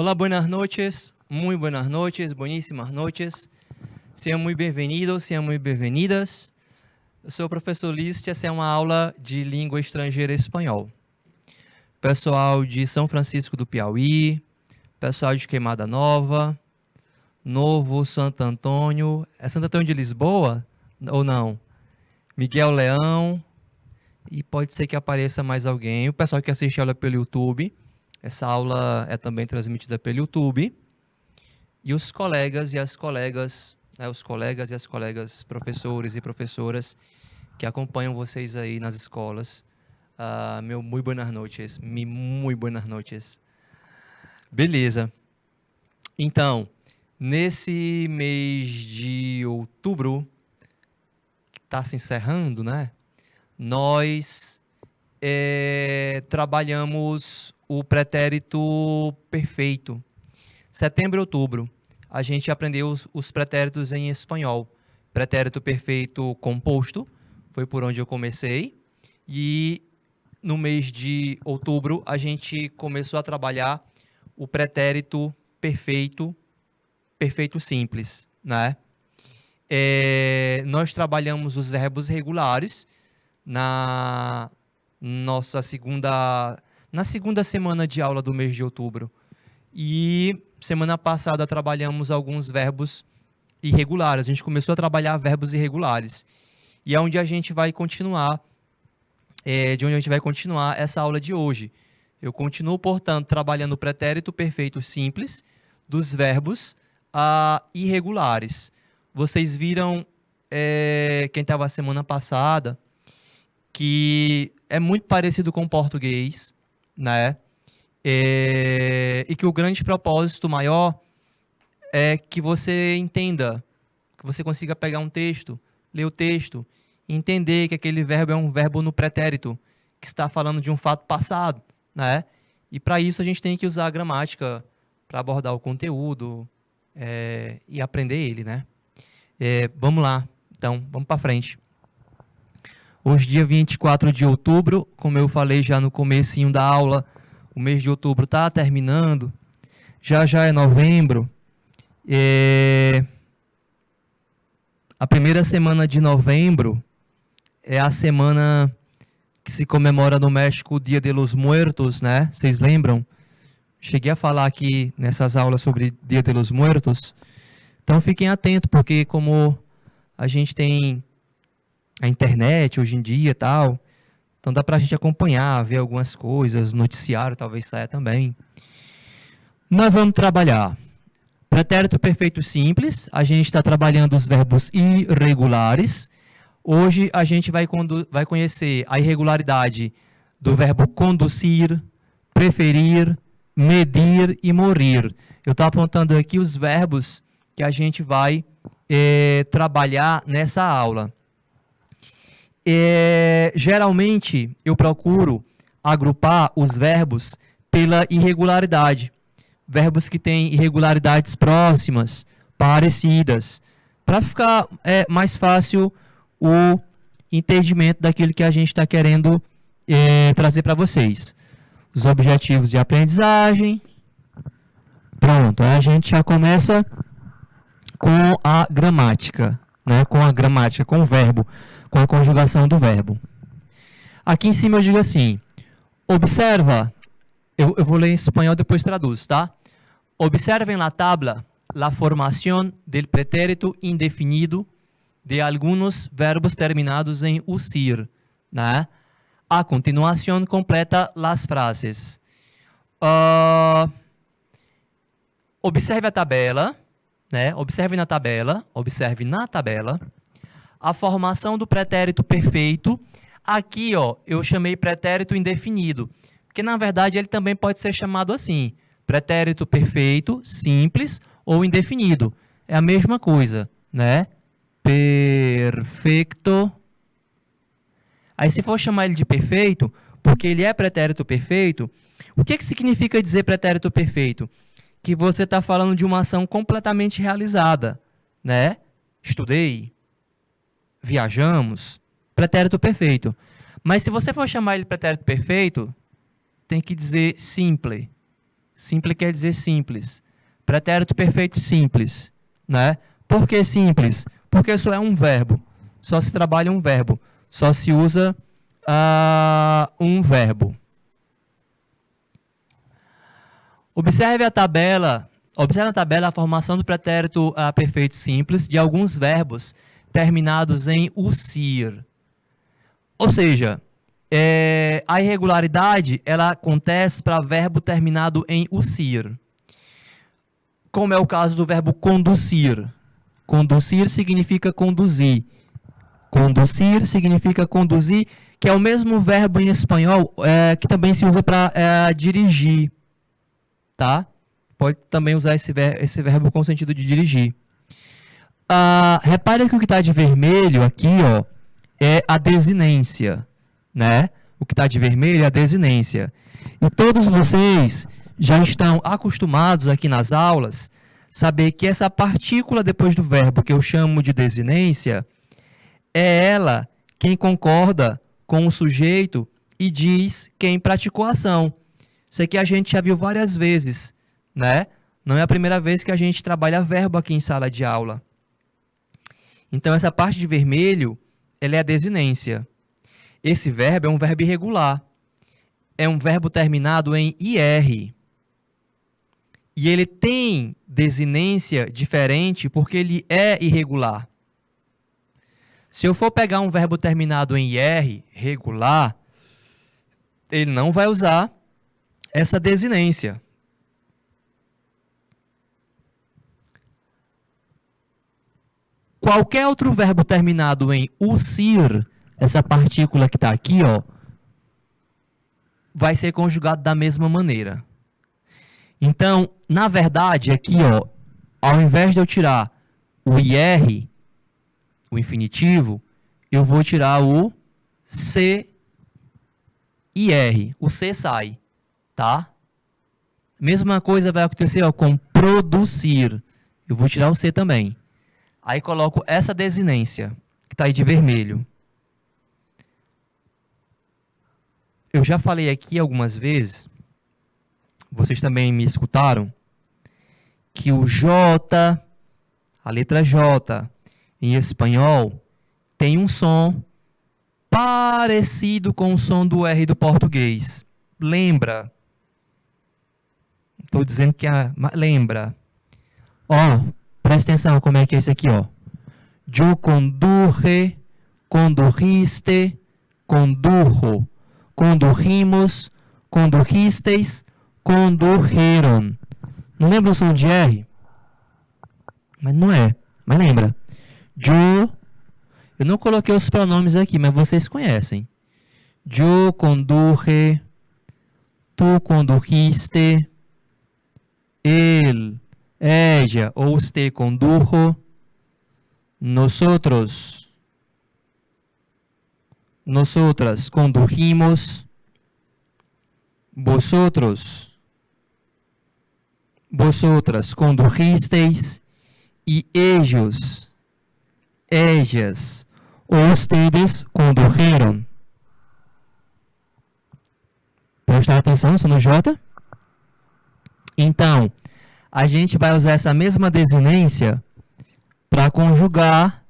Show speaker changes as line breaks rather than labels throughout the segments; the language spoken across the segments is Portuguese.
Hola, buenas noches, muy buenas noches, buenísimas noches. Sejam muito bem-vindos, sejam muito bem-vindas. Eu sou o professor Liz, essa é uma aula de língua estrangeira espanhol. Pessoal de São Francisco do Piauí, pessoal de Queimada Nova, Novo Santo Antônio. É Santo Antônio de Lisboa ou não? Miguel Leão. E pode ser que apareça mais alguém. O pessoal que assiste a aula pelo YouTube. Essa aula é também transmitida pelo YouTube. E os colegas e as colegas, os colegas e as colegas, professores e professoras que acompanham vocês aí nas escolas. Meu muito buenas noches, muito buenas noches. Beleza. Então, nesse mês de outubro, que está se encerrando, né? Nós trabalhamos o pretérito perfeito. Setembro e outubro, a gente aprendeu os pretéritos em espanhol. Pretérito perfeito composto, foi por onde eu comecei. E no mês de outubro, a gente começou a trabalhar o pretérito perfeito, perfeito simples, né? Nós trabalhamos os verbos regulares na segunda semana de aula do mês de outubro. E semana passada trabalhamos alguns verbos irregulares. A gente começou a trabalhar verbos irregulares. E é onde a gente vai continuar, essa aula de hoje. Eu continuo, portanto, trabalhando o pretérito perfeito simples dos verbos irregulares. Vocês viram, quem estava a semana passada, que é muito parecido com o português, né? E que o grande propósito maior é que você entenda, que você consiga pegar um texto, ler o texto, e entender que aquele verbo é um verbo no pretérito, que está falando de um fato passado, né? E para isso a gente tem que usar a gramática para abordar o conteúdo e aprender ele, né? Vamos lá, então, vamos para frente. Hoje, dia 24 de outubro, como eu falei já no comecinho da aula, o mês de outubro está terminando, já é novembro. A primeira semana de novembro é a semana que se comemora no México o Dia de los Muertos, né? Vocês lembram? Cheguei a falar aqui nessas aulas sobre Dia de los Muertos. Então fiquem atentos, porque como a gente tem a internet hoje em dia e tal, então dá para a gente acompanhar, ver algumas coisas, noticiário talvez saia também. Nós vamos trabalhar pretérito perfeito simples, a gente está trabalhando os verbos irregulares. Hoje a gente vai conhecer a irregularidade do verbo conduzir, preferir, medir e morir. Eu estou apontando aqui os verbos que a gente vai trabalhar nessa aula. Geralmente, eu procuro agrupar os verbos pela irregularidade. Verbos que têm irregularidades próximas, parecidas, para ficar mais fácil o entendimento daquilo que a gente está querendo trazer para vocês. Os objetivos de aprendizagem. Pronto, a gente já começa com a gramática, né? Com a gramática, com o verbo, com a conjugação do verbo. Aqui em cima eu digo assim, observa, eu vou ler em espanhol, depois traduzo, tá? Observen la tabla, la formación del pretérito indefinido de algunos verbos terminados em usir, né? A continuación completa las frases. Observe a tabela, né? Observe na tabela a formação do pretérito perfeito. Aqui, ó, eu chamei pretérito indefinido, porque na verdade ele também pode ser chamado assim, pretérito perfeito, simples ou indefinido. É a mesma coisa, né? Perfeito. Aí se for chamar ele de perfeito, porque ele é pretérito perfeito, o que significa dizer pretérito perfeito? Que você está falando de uma ação completamente realizada, né? Estudei, viajamos, pretérito perfeito. Mas se você for chamar ele de pretérito perfeito, tem que dizer simple. Simples quer dizer simples. Pretérito perfeito simples, né? Por que simples? Porque só é um verbo. Só se trabalha um verbo. Só se usa um verbo. Observe na tabela a formação do pretérito perfeito simples de alguns verbos terminados em usir. Ou seja, a irregularidade ela acontece para verbo terminado em usir. Como é o caso do verbo conduzir. Conduzir significa conduzir. Conduzir significa conduzir, que é o mesmo verbo em espanhol que também se usa para dirigir. Tá? Pode também usar esse verbo com o sentido de dirigir. Repare que o que está de vermelho aqui é a desinência. Né? O que está de vermelho é a desinência. E todos vocês já estão acostumados aqui nas aulas saber que essa partícula depois do verbo que eu chamo de desinência é ela quem concorda com o sujeito e diz quem praticou a ação. Isso aqui a gente já viu várias vezes, né? Não é a primeira vez que a gente trabalha verbo aqui em sala de aula. Então, essa parte de vermelho, ela é a desinência. Esse verbo é um verbo irregular. É um verbo terminado em IR. E ele tem desinência diferente porque ele é irregular. Se eu for pegar um verbo terminado em IR, regular, ele não vai usar essa desinência. Qualquer outro verbo terminado em usir, essa partícula que está aqui, vai ser conjugado da mesma maneira. Então, na verdade, aqui, ao invés de eu tirar o IR, o infinitivo, eu vou tirar o CIR. O C sai. Tá? Mesma coisa vai acontecer com produzir. Eu vou tirar o C também. Aí coloco essa desinência, que está aí de vermelho. Eu já falei aqui algumas vezes, vocês também me escutaram, que o J, a letra J, em espanhol, tem um som parecido com o som do R do português. Lembra? Estou dizendo que lembra. Presta atenção como é que é esse aqui, Yo conduje, condujiste, condujo. Condujimos, condujisteis, condujeron. Não lembra o som de R? Mas não é. Mas lembra. Eu não coloquei os pronomes aqui, mas vocês conhecem. Yo conduje, tu condujiste, él, ella ou usted condujo, nosotras condujimos, vosotras condujisteis e ellos, ellas ou ustedes condujeron. Prestar atenção, só no J. Então, a gente vai usar essa mesma desinência para conjugar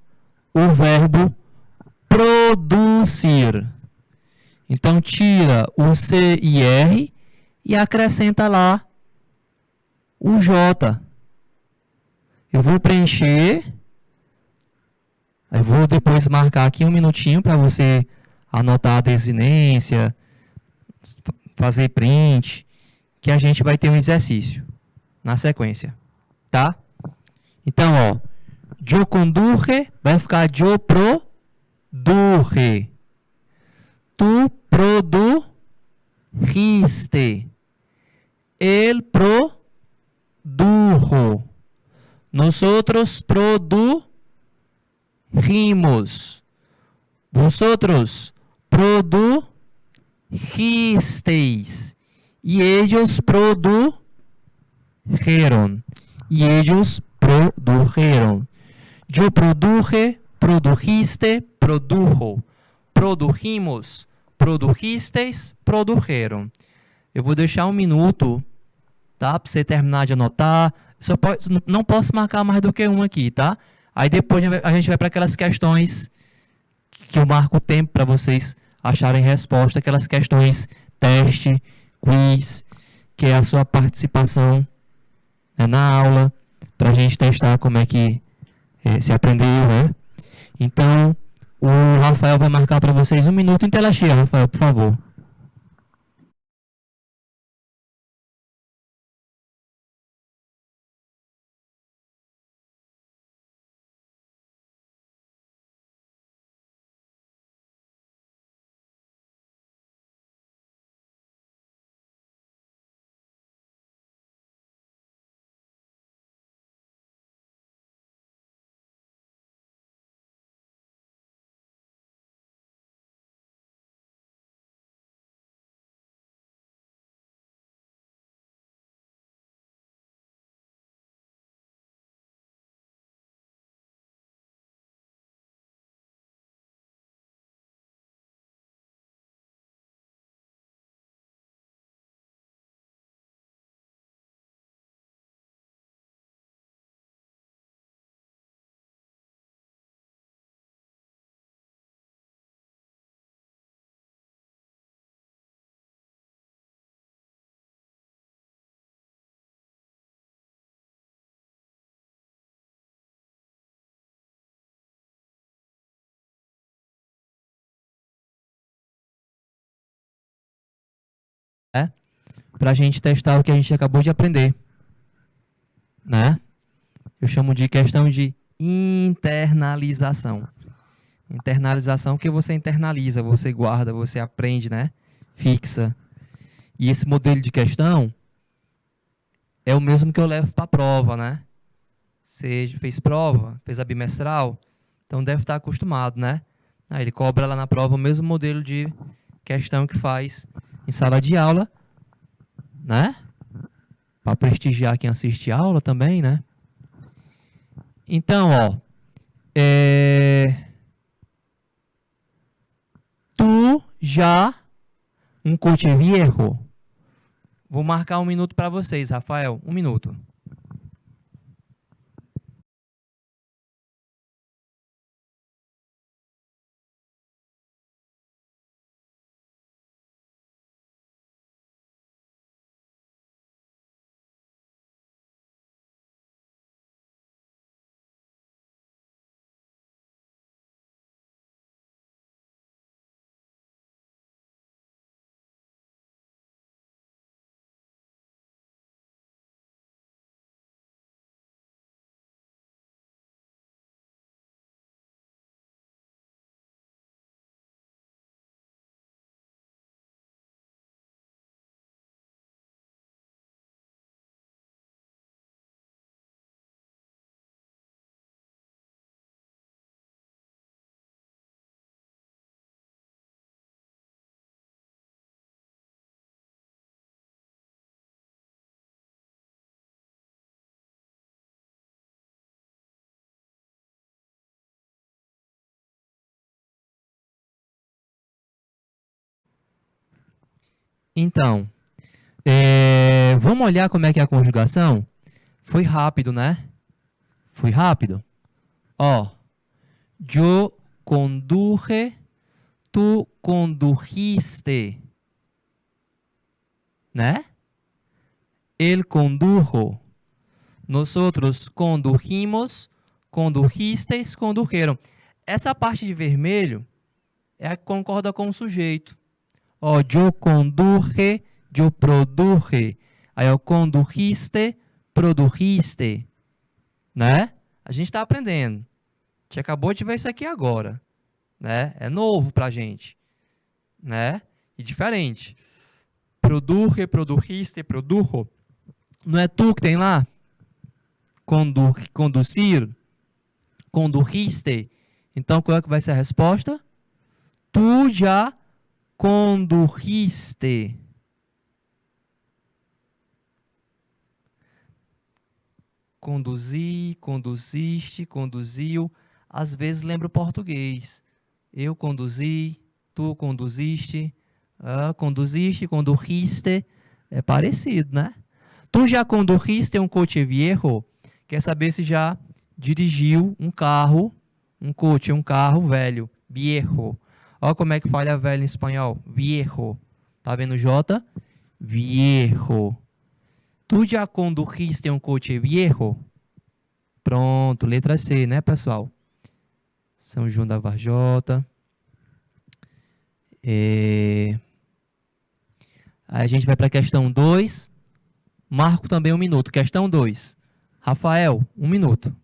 o verbo produzir. Então, tira o C e R e acrescenta lá o J. Eu vou preencher, eu vou depois marcar aqui um minutinho para você anotar a desinência, fazer print, que a gente vai ter um exercício na sequência, tá? Então, yo conduje vai ficar yo produje. Tu produjiste. Él produjo. Nosotros produjimos. Vosotros produjisteis. Y ellos produjeron. Y ellos produjeron. Yo produje, produjiste, produjo. Produjimos, produjisteis, produjeron. Eu vou deixar um minuto tá? Para você terminar de anotar. Não posso marcar mais do que um aqui, tá? Aí depois a gente vai para aquelas questões que eu marco o tempo para vocês acharem resposta, aquelas questões teste, quiz, que é a sua participação, né, na aula, para a gente testar como é que se aprendeu, né? Então, o Rafael vai marcar para vocês 1 minuto em tela cheia, Rafael, por favor. Para a gente testar o que a gente acabou de aprender, né? Eu chamo de questão de internalização. Internalização que você internaliza, você guarda, você aprende, né? Fixa. E esse modelo de questão é o mesmo que eu levo para a prova, né? Você fez prova, fez a bimestral, então deve estar acostumado, né? Aí ele cobra lá na prova o mesmo modelo de questão que faz em sala de aula, né? Para prestigiar quem assiste a aula também, né? Então, ó, tu já um coche viejo. Vou marcar 1 minuto para vocês, Rafael. 1 minuto. Então, vamos olhar como é que é a conjugação? Foi rápido, né? Foi rápido. Ó, yo conduje, tu condujiste, né? Él condujo. Nosotros condujimos, condujisteis, condujeron. Essa parte de vermelho é a que concorda com o sujeito. Ó, yo conduje, yo produje. Aí, ó, condujiste, produjiste. Né? A gente está aprendendo. A gente acabou de ver isso aqui agora. Né? É novo pra gente. Né? E diferente. Produje, produjiste, produjo. Não é tu que tem lá? Conduzir, condujiste. Então, qual é que vai ser a resposta? Tu já condujiste. Conduzir, conduziste, conduziu. Às vezes lembra o português. Eu conduzi, tu conduziste, conduziste, conduziste. É parecido, né? Tu já conduziste um coche viejo? Quer saber se já dirigiu um carro, um coche, um carro velho, viejo. Olha como é que fala velho em espanhol, viejo. Tá vendo J? Viejo. Tu já conduziste um coche viejo? Pronto, letra C, né, pessoal? São João da Varjota. Aí a gente vai para a questão 2. Marco também 1 minuto. Questão 2. Rafael, 1 minuto.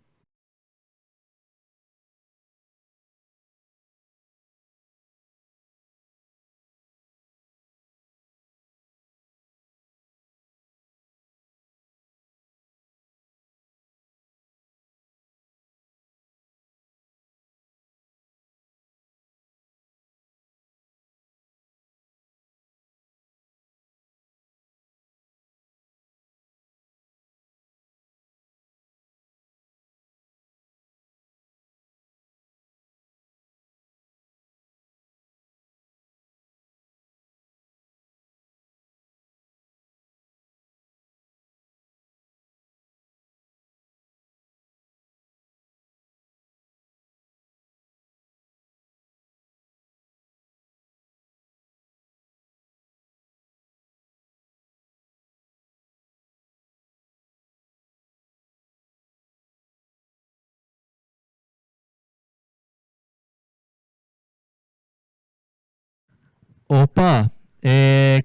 Opa,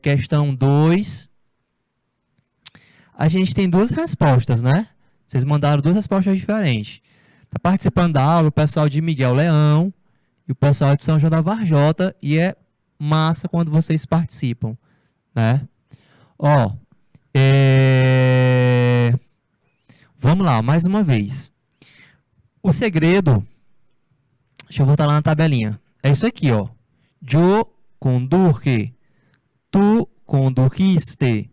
questão 2. A gente tem duas respostas, né? Vocês mandaram duas respostas diferentes. Está participando da aula o pessoal de Miguel Leão e o pessoal de São João da Varjota, e é massa quando vocês participam, né? Ó, vamos lá, mais uma vez. O segredo, deixa eu voltar lá na tabelinha. É isso aqui, ó. Yo conduje, tu condujiste,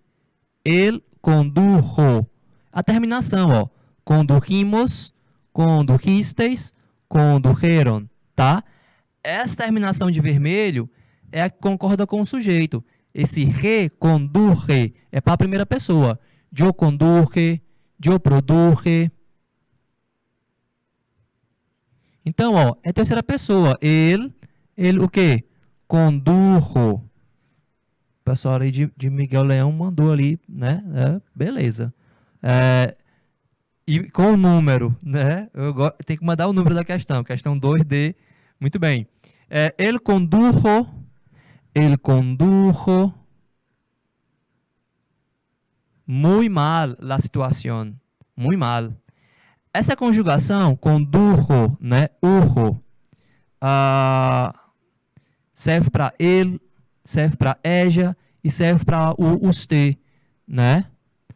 él condujo. A terminação, ó. Condujimos, condujisteis, condujeron, tá? Essa terminação de vermelho é a que concorda com o sujeito. Esse re, conduje, é para a primeira pessoa. Yo conduje, yo produje. Então, ó, é terceira pessoa. Ele o quê? Condujo. O pessoal aí de Miguel Leão mandou ali, né? Beleza. E com o número, né? Tem que mandar o número da questão. Questão 2D. Muito bem. Ele condujo muy mal la situación. Muy mal. Essa conjugação, condujo, né? Urro, serve para ele, serve para ella e serve para o usted, né?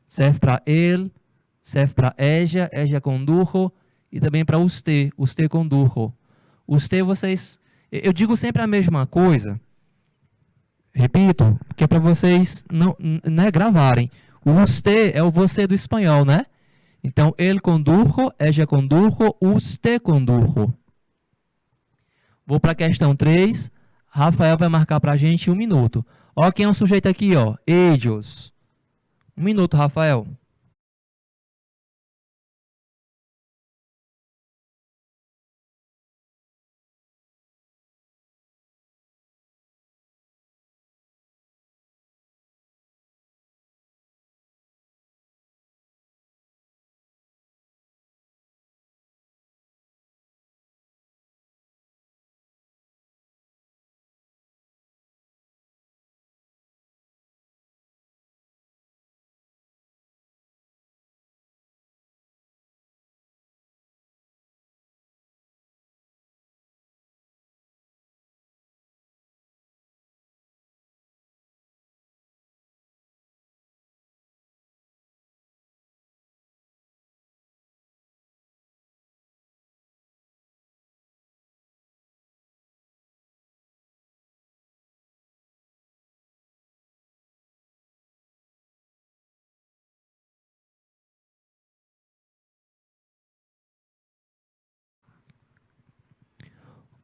Serve para ele, serve para ella condujo, e também para usted condujo. Usted, vocês... Eu digo sempre a mesma coisa, repito, que é para vocês não, né, gravarem. O usted é o você do espanhol, né? Então, ele condujo, ella condujo, usted condujo. Vou para a questão 3. Rafael vai marcar para a gente 1 minuto. Ó, quem é o sujeito aqui, ó. Ellos. 1 minuto, Rafael.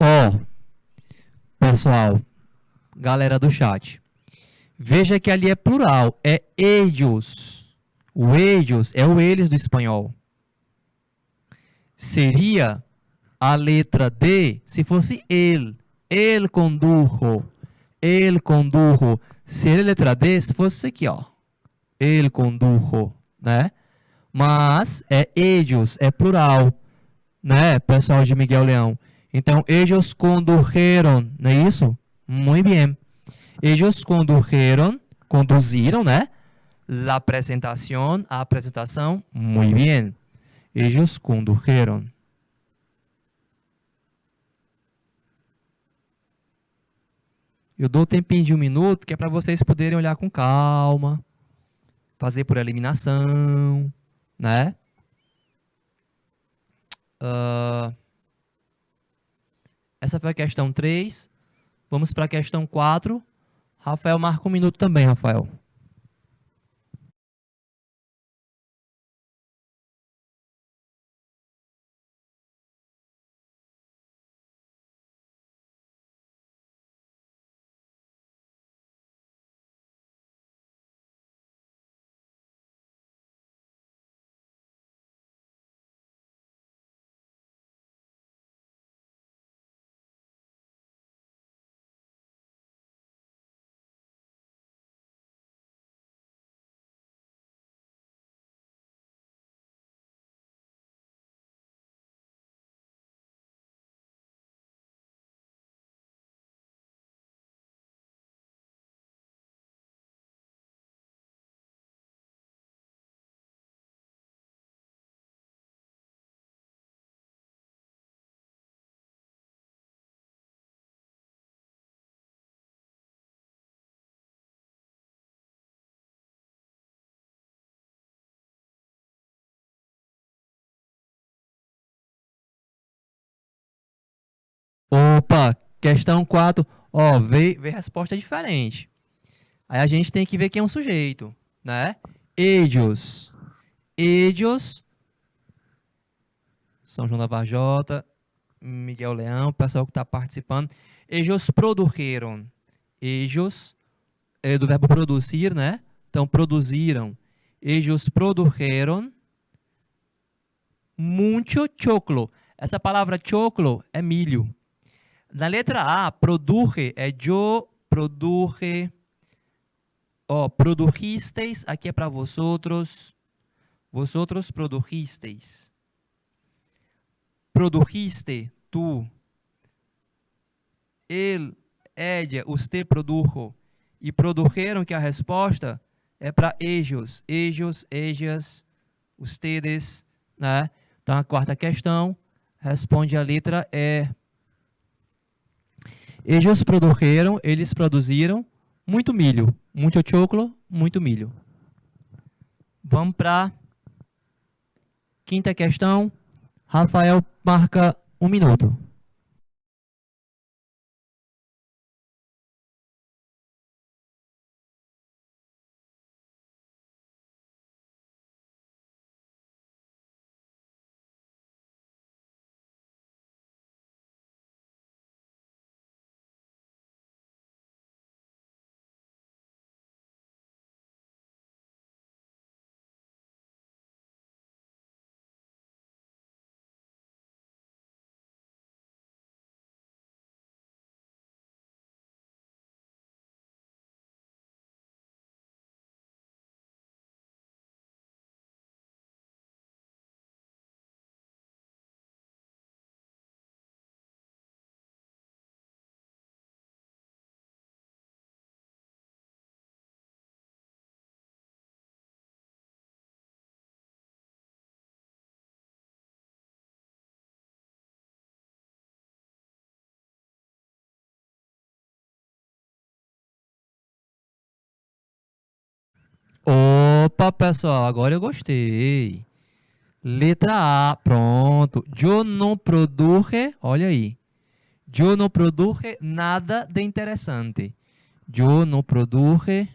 Ó, pessoal, galera do chat. Veja que ali é plural, é ellos. O ellos é o eles do espanhol. Seria a letra D se fosse ele. Ele condujo. Ele condujo. Seria a letra D se fosse isso aqui, ó. Ele condujo, né? Mas é ellos, é plural, né, pessoal de Miguel Leão. Então, ellos condujeron, não é isso? Muito bem. Ellos condujeron, conduziram, né? La apresentación, a apresentação, muito bem. Ellos condujeron. Eu dou o tempinho de 1 minuto, que é para vocês poderem olhar com calma, fazer por eliminação, né? Essa foi a questão 3. Vamos para a questão 4. Rafael, marca 1 minuto também, Rafael. Opa, questão 4. Ó, veio resposta diferente. Aí a gente tem que ver quem é um sujeito, né? Ellos. Ellos. São João da Varjota, Miguel Leão, o pessoal que está participando. Ellos produjeron. Ellos é do verbo produzir, né? Então, produziram. Ellos produjeron mucho choclo. Essa palavra choclo é milho. Na letra A, produje é yo produje. Ó, produjisteis, aqui é para vosotros. Vosotros produjisteis. Produjiste, tu. Ele, ella, usted produjo. E produjeron, que a resposta é para ellos. Ellos, ellas, ustedes, né? Então, a quarta questão responde a letra E. Ellos produjeron, eles produziram muito milho. Muito choclo, muito milho. Vamos para a quinta questão. Rafael, marca 1 minuto. Opa, pessoal, agora eu gostei. Letra A, pronto. Yo no produje, olha aí. Yo no produje nada de interessante. Yo no produje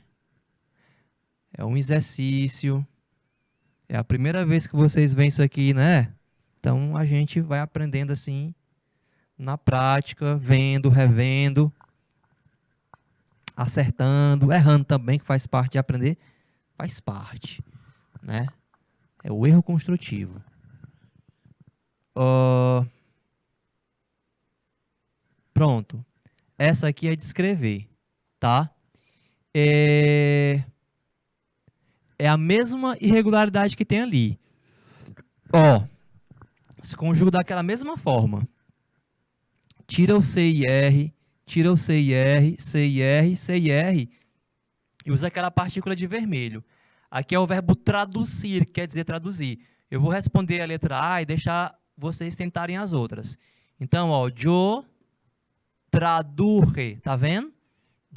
é um exercício. É a primeira vez que vocês veem isso aqui, né? Então a gente vai aprendendo assim na prática, vendo, revendo, acertando, errando também, que faz parte de aprender. Faz parte. né? É o erro construtivo. Pronto. Essa aqui é de escrever, tá? É a mesma irregularidade que tem ali. Ó, se conjuga daquela mesma forma. Tira o C e R, tira o C e R, C e R, C e R, e usa aquela partícula de vermelho. Aqui é o verbo traduzir, que quer dizer traduzir. Eu vou responder a letra A e deixar vocês tentarem as outras. Então, ó, yo traduje, tá vendo?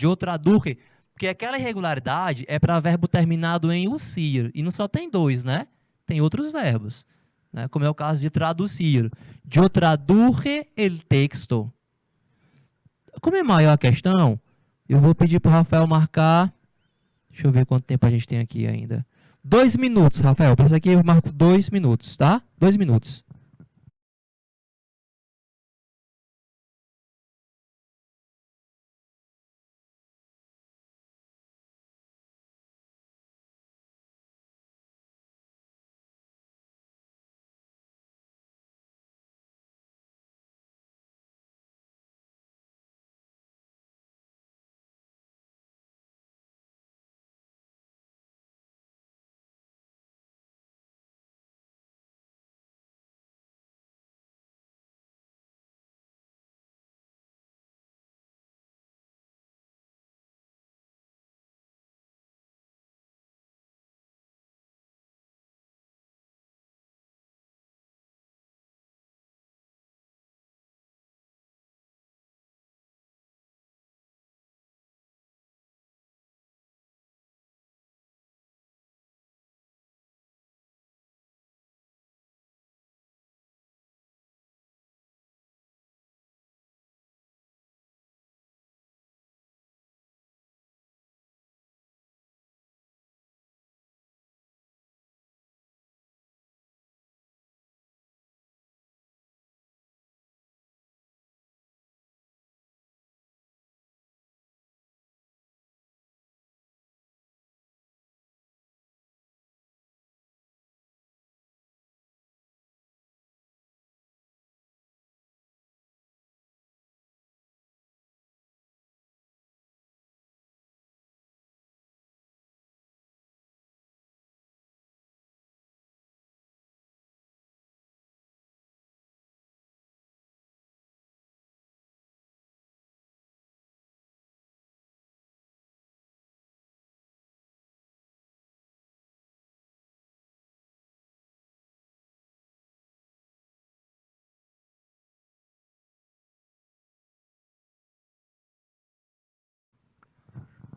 Yo traduje, porque aquela irregularidade é para verbo terminado em usir, e não só tem dois, né? Tem outros verbos, né? Como é o caso de traduzir. Yo traduje el texto. Como é maior a questão, eu vou pedir para o Rafael marcar. Deixa eu ver quanto tempo a gente tem aqui ainda. 2 minutos, Rafael. Para isso aqui eu marco 2 minutos, tá? 2 minutos.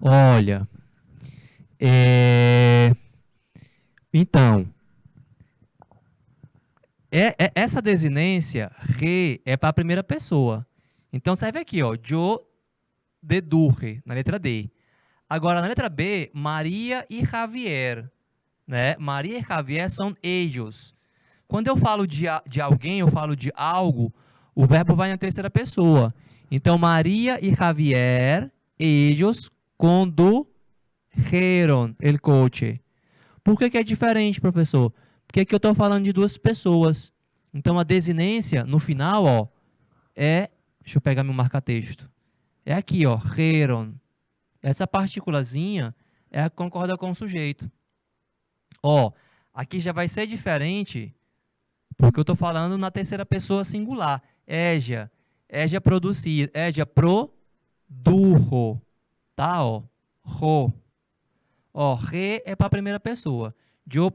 Olha, então, essa desinência, re, é para a primeira pessoa. Então, serve aqui, ó, yo deduje, na letra D. Agora, na letra B, Maria e Javier, né? Maria e Javier são ellos. Quando eu falo de alguém, eu falo de algo, o verbo vai na terceira pessoa. Então, Maria e Javier, ellos condujeron el coche. Por que é diferente, professor? Porque aqui eu estou falando de duas pessoas. Então, a desinência, no final, ó, é... Deixa eu pegar meu marca-texto. É aqui, ó, geron. Essa partículazinha é a que concorda com o sujeito. Ó, aqui já vai ser diferente, porque eu estou falando na terceira pessoa singular. Égia. Égia produzir. Égia produjo. Tá, ó. Ro. Ó, re é para a primeira pessoa. Yo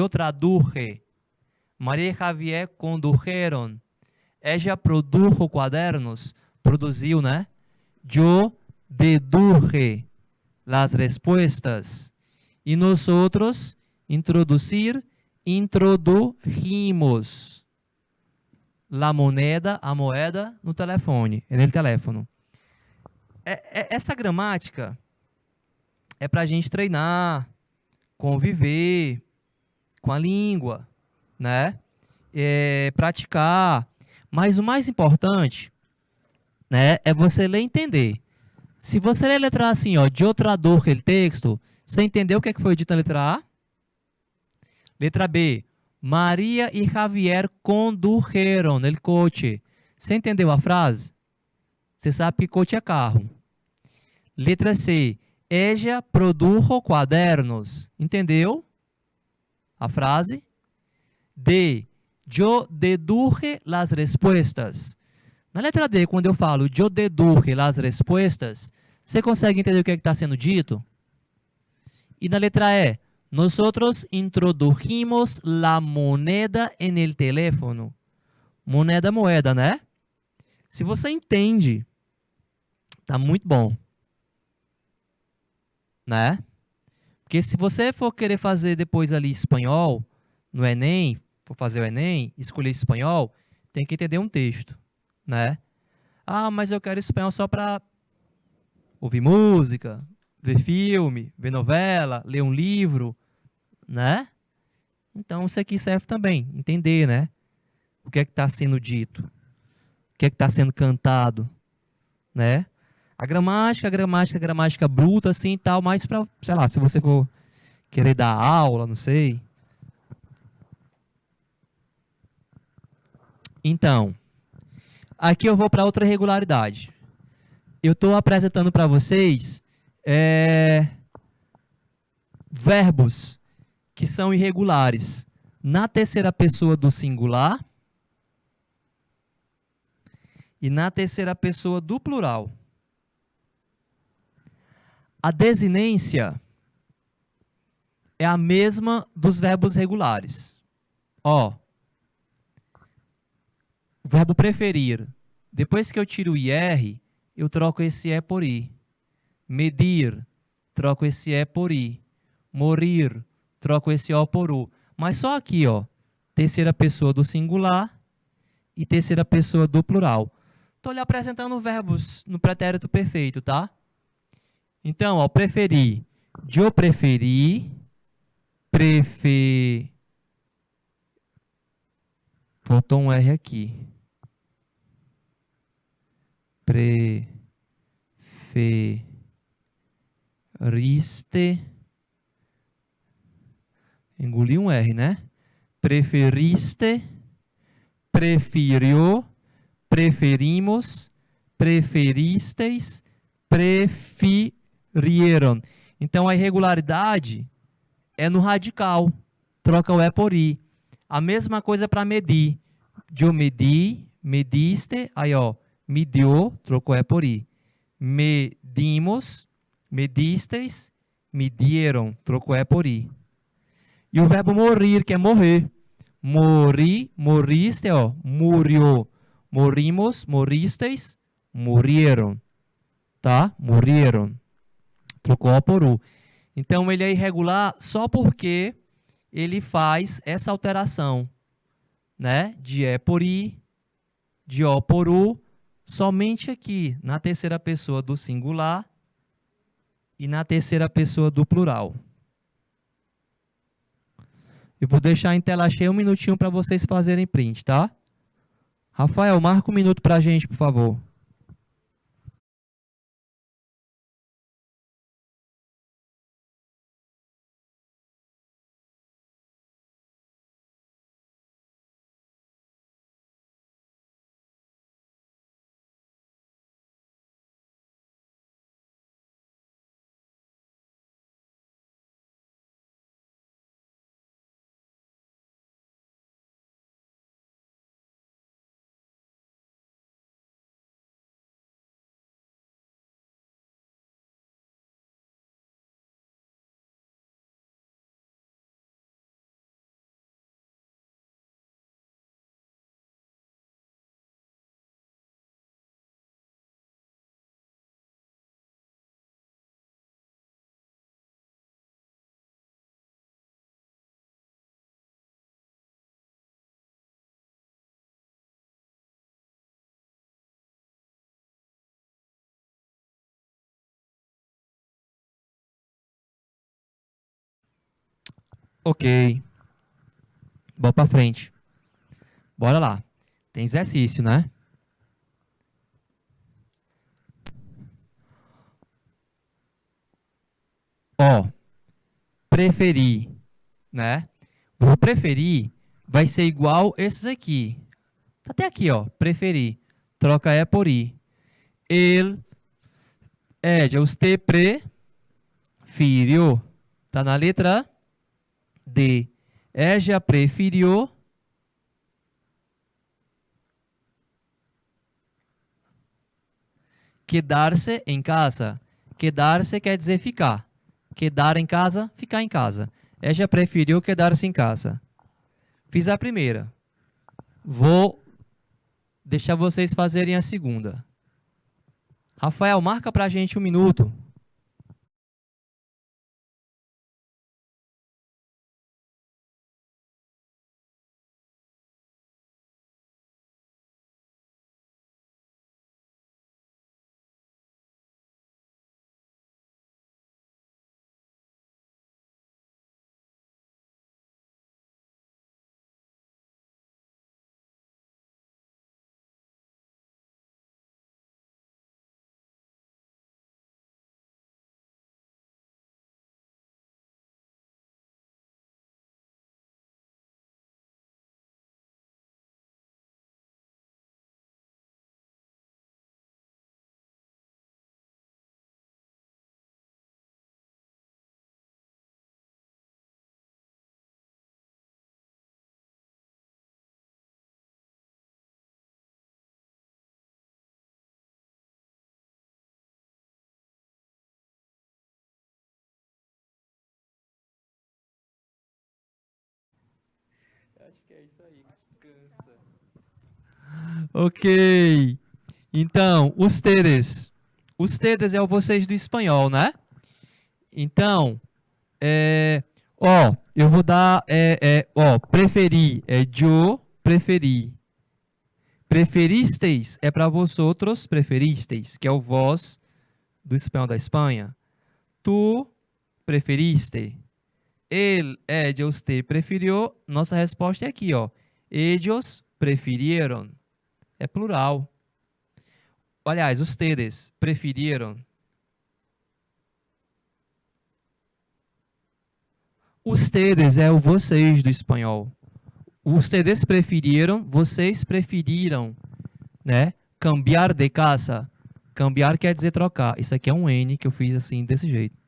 traduje. Maria e Javier condujeron. Ella produjo quadernos. Produziu, né? Yo deduje las respuestas. E nós outros, introduzir, introdujimos. La moneda, a moeda, no telefone. É no teléfono. Essa gramática é para a gente treinar, conviver com a língua, né? Praticar. Mas o mais importante, né, é você ler e entender. Se você ler a letra A assim, ó, yo traduje el texto, você entendeu o que foi dito na letra A? Letra B. Maria e Javier condujeron el coche. Você entendeu a frase? Você sabe que coche é carro. Letra C. Ella produjo cuadernos. Entendeu a frase? D. Yo deduje las respuestas. Na letra D, quando eu falo yo deduje las respuestas, você consegue entender o que está sendo dito? E na letra E, nosotros introdujimos la moneda en el teléfono. Moneda, moeda, né? Se você entende, tá muito bom. Né? Porque se você for querer fazer depois ali espanhol, no Enem, for fazer o Enem, escolher espanhol, tem que entender um texto, né? Ah, mas eu quero espanhol só para ouvir música, ver filme, ver novela, ler um livro, né? Então isso aqui serve também, entender, né? O que é que está sendo dito, o que é que está sendo cantado, né? A gramática bruta assim e tal, mais para, sei lá, se você for querer dar aula, não sei. Então, aqui eu vou para outra irregularidade. Eu estou apresentando para vocês verbos que são irregulares na terceira pessoa do singular e na terceira pessoa do plural. A desinência é a mesma dos verbos regulares. Ó, o verbo preferir. Depois que eu tiro o IR, eu troco esse E por I. Medir, troco esse E por I. Morir, troco esse O por U. Mas só aqui, ó, terceira pessoa do singular e terceira pessoa do plural. Estou lhe apresentando verbos no pretérito perfeito, tá? Então, ó, preferir. Eu preferi, faltou um R aqui. Preferiste. Engoli um R, né? Preferiste, preferiu, preferimos, preferisteis, preferiram. Então, a irregularidade é no radical. Troca o E por I. A mesma coisa para medir. Eu medi, mediste, aí ó, mediu, trocou E por I. Medimos, medisteis, mediram, trocou E por I. E o verbo morir, que é morrer. Mori, moriste, ó, murió. Morimos, moristeis, morreram. Tá? Morreram. Trocou O por U. Então, ele é irregular só porque ele faz essa alteração, né? De E por I, de O por U, somente aqui, na terceira pessoa do singular e na terceira pessoa do plural. Eu vou deixar em tela cheia um minutinho para vocês fazerem print, tá? Rafael, marca um minuto para a gente, por favor. Ok. Bora para frente. Bora lá. Tem exercício, né? Ó, preferir, né? Vou preferir vai ser igual esses aqui. Até aqui, ó. Preferir. Troca é por i. Ele usted prefirió. Tá na letra D. Ella prefirió quedar-se em casa. Quedar-se quer dizer ficar. Quedar em casa, ficar em casa. Ella preferiu quedar-se em casa. Fiz a primeira. Vou deixar vocês fazerem a segunda. Rafael, marca pra gente 1 minuto. Acho que é isso aí, cansa. Ok. Então, ustedes. Ustedes é o vocês do espanhol, né? Então, eu vou dar, preferi, yo preferi. Preferisteis é para vosotros, preferisteis, que é o vós do espanhol da Espanha. Tu preferiste. Él, ella, usted prefirió. Nossa resposta é aqui, ó. Ellos prefirieron. É plural. Aliás, ustedes prefirieron. Ustedes é o vocês do espanhol. Ustedes prefirieron, vocês preferiram, né? Cambiar de casa. Cambiar quer dizer trocar. Isso aqui é um N que eu fiz assim, desse jeito.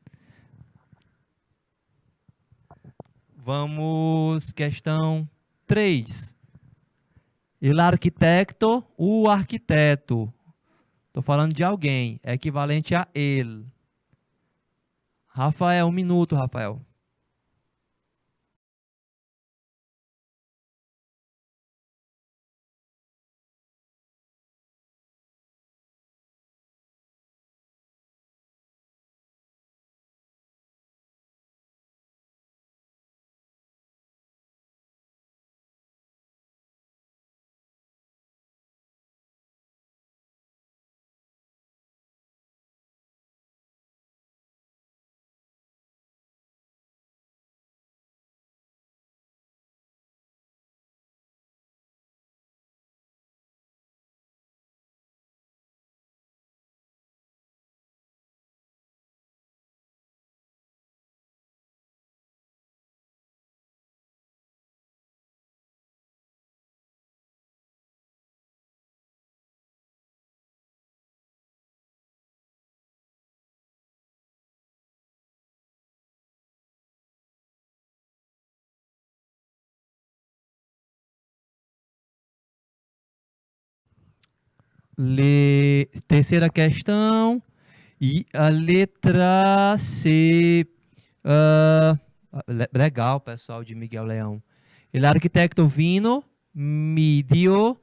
Vamos, questão 3. El arquitecto, o arquiteto. Estou falando de alguém, é equivalente a ele. Rafael, 1 minuto, Rafael. Terceira questão. E a letra C. Legal, pessoal de Miguel Leão. El arquitecto vino, midió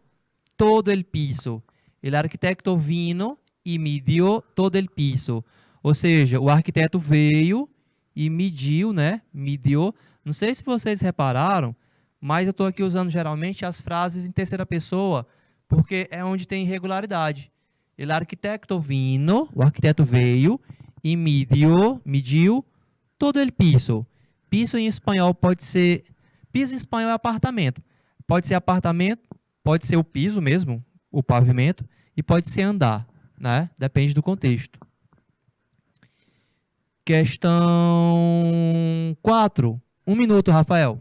todo el piso. El arquitecto vino e mediu todo el piso. Ou seja, o arquiteto veio e mediu, né? Mediu. Não sei se vocês repararam, mas eu estou aqui usando geralmente as frases em terceira pessoa, porque é onde tem irregularidade. El arquitecto vino, o arquiteto veio e mediu todo el piso. Piso em espanhol pode ser... Piso em espanhol é apartamento. Pode ser apartamento, pode ser o piso mesmo, o pavimento, e pode ser andar, né? Depende do contexto. Questão 4. 1 minuto, Rafael.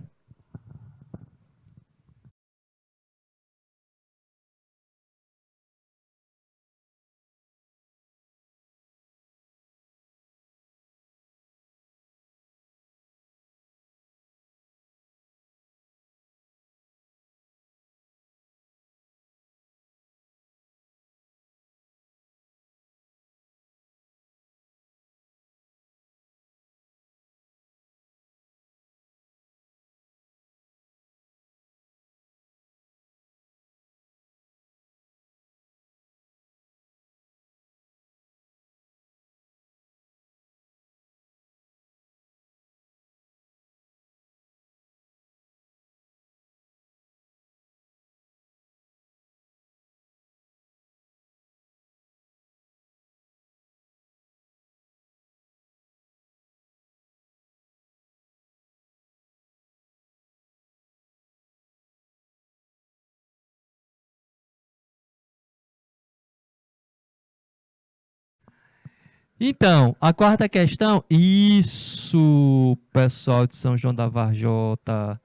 Então, a quarta questão. Isso, pessoal de São João da Varjota.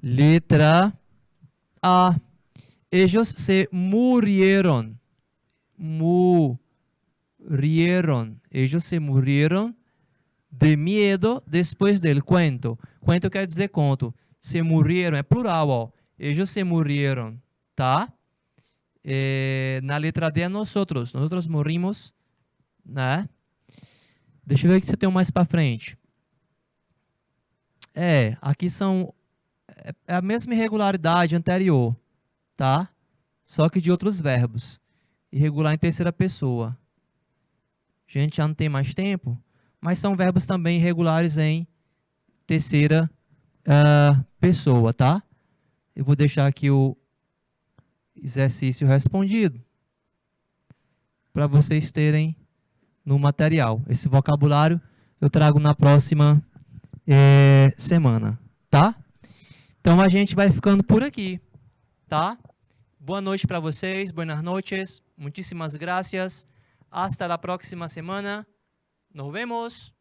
Letra A. Ellos se murieron. Ellos se murieron de miedo después del cuento. Cuento quer dizer conto. Se murieron é plural, ó. Ellos se murieron, tá? Na letra D é nosotros. Nosotros morrimos, né? Deixa eu ver o que você tem mais para frente. Aqui são é a mesma irregularidade anterior, tá? Só que de outros verbos. Irregular em terceira pessoa. A gente já não tem mais tempo, mas são verbos também irregulares em terceira pessoa, tá? Eu vou deixar aqui o exercício respondido para vocês terem no material. Esse vocabulário eu trago na próxima semana, tá? Então a gente vai ficando por aqui, tá? Boa noite para vocês, buenas noches, muchísimas gracias. Hasta la próxima semana. Nos vemos.